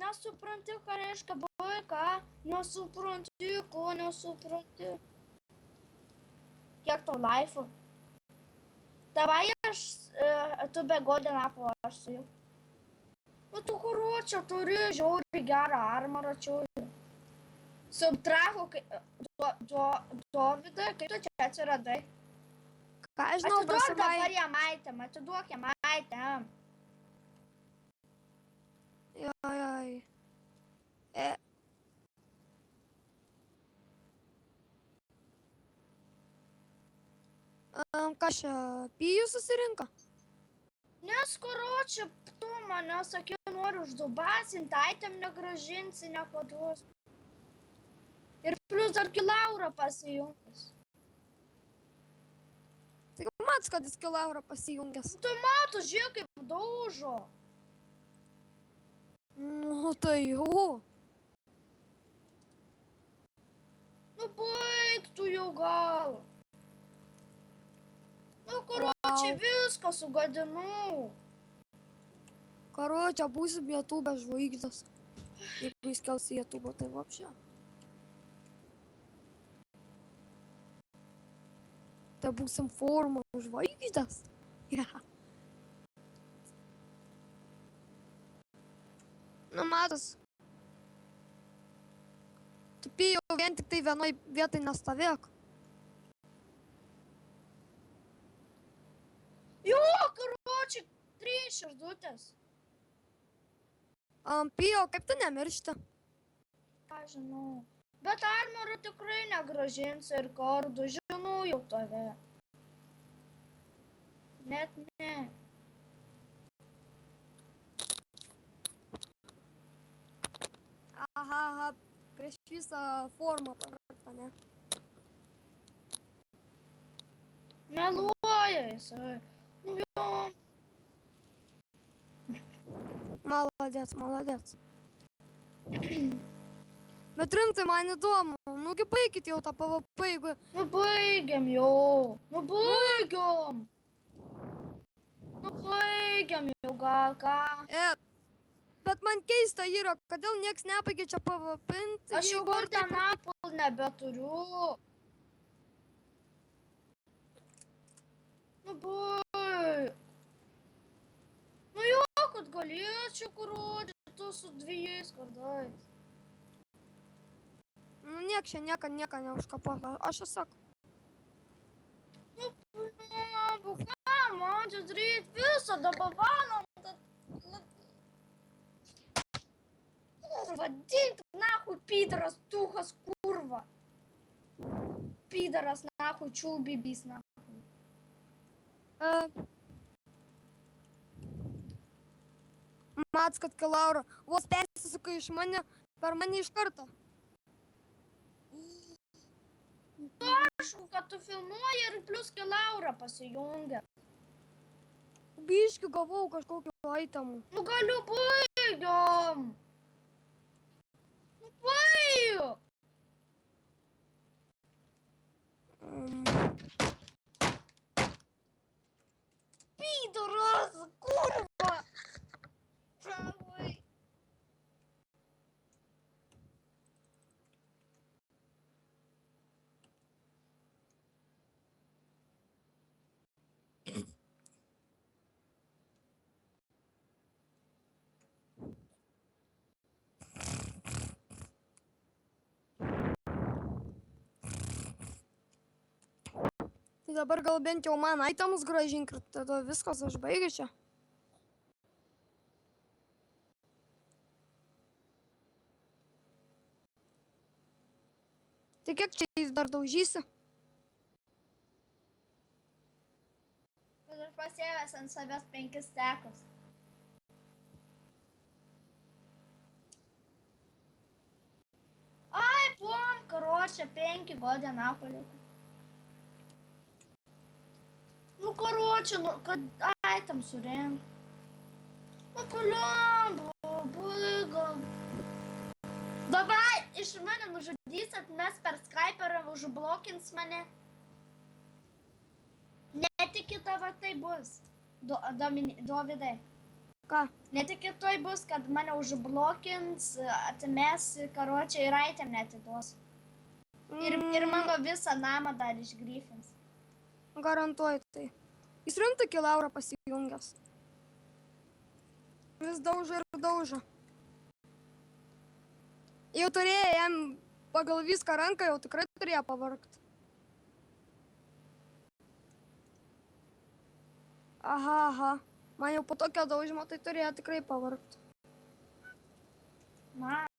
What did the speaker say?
Nesupranti, ką reiškia ką? Nesupranti, ko nesupranti. Kiek tau laifų? Давай tu begodin aplošiu. Nu tu kuručia turi žiauriai gerą armorą čia. Subtrahu, Dovydai, kaip tu čia atsiradai? Ką aš žinau, Atiduok dabar jamaitėm. Joj. Ką čia, pijų susirinko? Nes kuručia, tu mane sakė, noriu uždubasinti, aitem negražinsi, nepaduos. Ir plius dar Kilaura pasijungęs. Tai mats, kad jis Kilaura pasijungęs. Tu mato, žiūrėk, kaip daužo. Nu, tai jau. Nu, baig tu jau gal. Nu, karočią viską sugadinau. Karočią, būsim YouTube žvaigždas. Jeigu jis kels į YouTube, tai vapšia. Tai būsim forumo žvaigždas. Nu, matas. Tu pijau vien tik tai vienoj vietai nestovėk. Jo, karočią, 3 širdutės. Pijau, kaip tu nemiršti? Ką žinau. Bet armorą tikrai negražinsi ir kardų, žinau jau tave. Net ne. Aha, prieš visą formą pavartą, ne? Meluoja jisai. Nu jo. Молодец. Bet rimtai, man įdomu, nugi baikit jau tą PvP, jeigu... Nu baigiam jau. Nu baigiam jau gal ką. Bet man keista yra, kodėl nieks nebaigė čia PvP-inti. Aš jau Golden Apple nebeturiu. Nu baig. Nu jo, kad galėčiau kurodyti tu su 2 kardais. Nu niek čia nieko neužkapos, aš tiesiog. Nu, ką man čia daryti visada pavanom. Vadink, nahui, pidaras, tuhas, kurva. Pidaras, nahui, čiulbibys, nahui. Mats, kad Kilaura vos persisuka iš mane, per mane iš karto. Aišku, kad tu filmuoji ir plius Kilaura pasijungia. Biškių gavau kažkokiu itemų. Nu galiu baigiam. Nu baigiu. Pidaras, kurva. Pravai. Tai dabar gal bent jau man itemus grąžink ir tada viskas užbaigiu čia. Tai kiek čia jis dar daužysi? Bet aš pasėvęs ant savęs 5 stekus. Ai, buvom, karočią, 5 Golden Apple. Nu, karočią, nu, kad aitam surink. Nu, paliambu, baigam. Davai, iš mane nužudysit, mes per Skype'ą užblokins mane. Netiki tavo tai bus, Dovydai. Ką? Netikė tuoj bus, kad mane užblokins, atmes, karočią ir item netiduos. Ir mano visą namą dar išgryfins. Garantuoju tai. Jis rimtai kilaurą pasijungęs. Vis daužo ir daužo. Jau turėjo jam pagal viską ranką, jau tikrai turėjo pavargti. Aha. Man jau po tokio daužimo tai turėjo tikrai pavargti. Na,